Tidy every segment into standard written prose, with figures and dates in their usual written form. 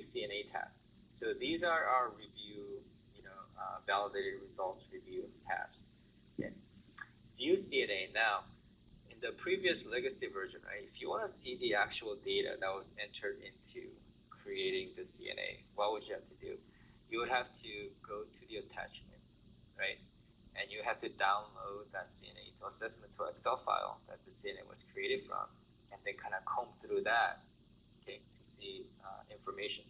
CNA tab. So these are our review, validated results review tabs. Okay. View CNA. Now, in the previous legacy version, right, if you want to see the actual data that was entered into creating the CNA, what would you have to do? You would have to go to the attachments, right? And you have to download that CNA to assessment to Excel file that the CNA was created from, and then kind of comb through that, okay, to see information.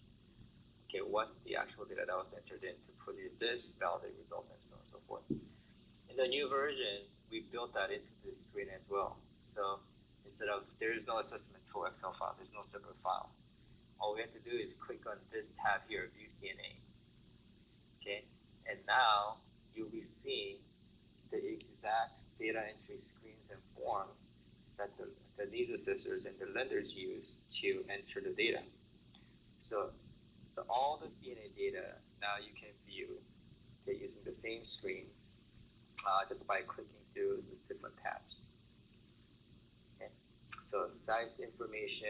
Okay, what's the actual data that was entered in to produce this, validate results, and so on and so forth. In the new version, we built that into the screen as well. So instead of, there is no assessment tool Excel file, there's no separate file. All we have to do is click on this tab here, View CNA. Okay, and now you'll be seeing the exact data entry screens and forms that the needs assessors and the lenders use to enter the data. So all the CNA data now you can view, okay, using the same screen just by clicking through these different tabs. Okay, so sites information,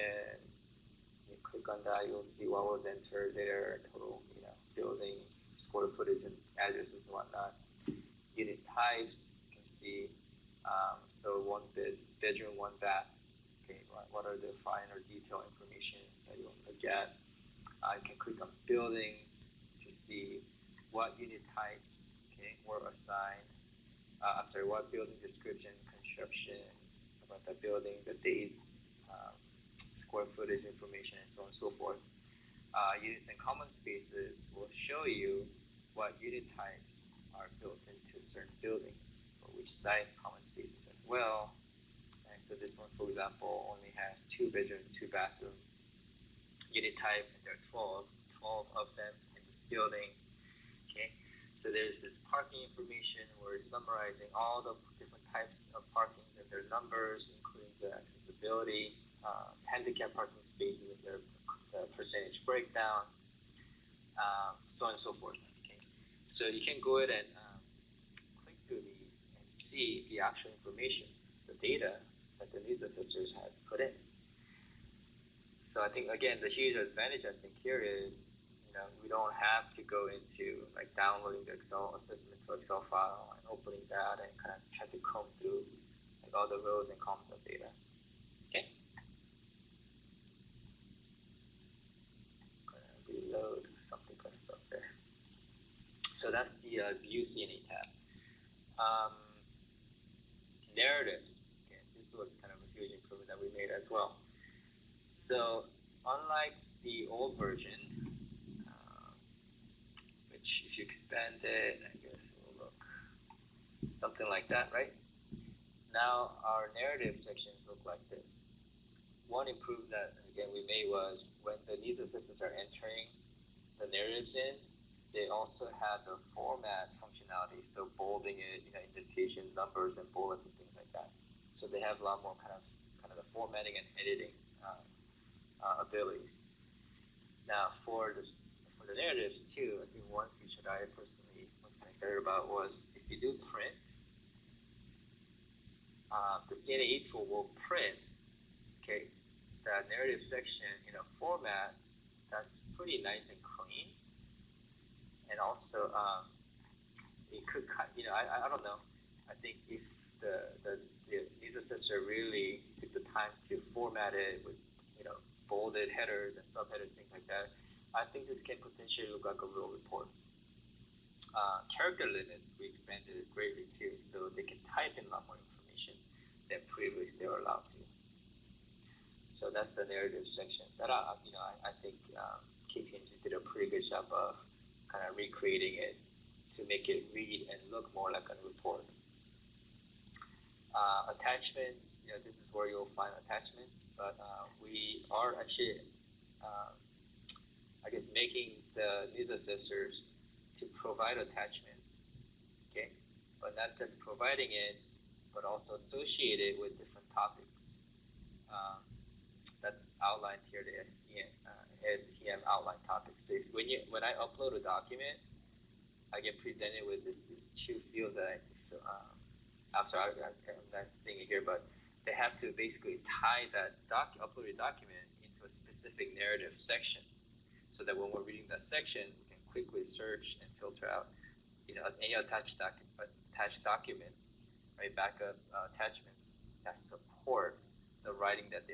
you click on that, you'll see what was entered there, total, buildings, square footage, and addresses and whatnot. Unit types, you can see, so 1 bedroom, 1 bath. Okay, what are the finer detail information that you want to look at? You can click on buildings to see what unit types, okay, were assigned. What building description, construction, about the building, the dates, square footage information, and so on and so forth. Units and common spaces will show you what unit types are built into certain buildings, for which site, common spaces as well. And so this one, for example, only has 2 bedroom, 2 bathroom unit type, and there are 12 of them in this building. Okay, so there's this parking information where it's summarizing all the different types of parkings and their numbers, including the accessibility, handicap parking spaces and their percentage breakdown, so on and so forth. Okay, so you can go ahead and click through these and see the actual information, the data that the needs assessors had put in. So I think, again, the huge advantage I think here is, we don't have to go into like downloading the Excel assessment to Excel file and opening that and kind of try to comb through like all the rows and columns of data. Okay. I'm gonna reload something got stuck there. So that's the View CNA tab. Narratives. Okay, this was kind of a huge improvement that we made as well. So unlike the old version, which if you expand it, I guess it will look something like that, right? Now our narrative sections look like this. One improvement that, again, we made was when the needs assessors are entering the narratives in, they also have the format functionality, so bolding it, indentation, numbers, and bullets and things like that. So they have a lot more kind of the formatting and editing abilities. Now for the narratives too, I think one feature that I personally was kind of excited about was if you do print, the CNA tool will print, okay, the narrative section in a format that's pretty nice and clean, and also it could cut. I don't know. I think if the needs assessor really took the time to format it with bolded headers and subheaders, things like that, I think this can potentially look like a real report. Character limits, we expanded it greatly too, so they can type in a lot more information than previously they were allowed to. So that's the narrative section that I think KPMG did a pretty good job of kind of recreating it to make it read and look more like a report. Attachments, this is where you'll find attachments, but we are actually, I guess, making the news assessors to provide attachments, okay, but not just providing it, but also associate it with different topics. That's outlined here, the STM outline topics. So when I upload a document, I get presented with these 2 fields that I have to fill. I'm sorry, I'm not seeing it here, but they have to basically tie that uploaded document into a specific narrative section. So so that when we're reading that section, we can quickly search and filter out, any attached documents, right, backup attachments that support the writing that they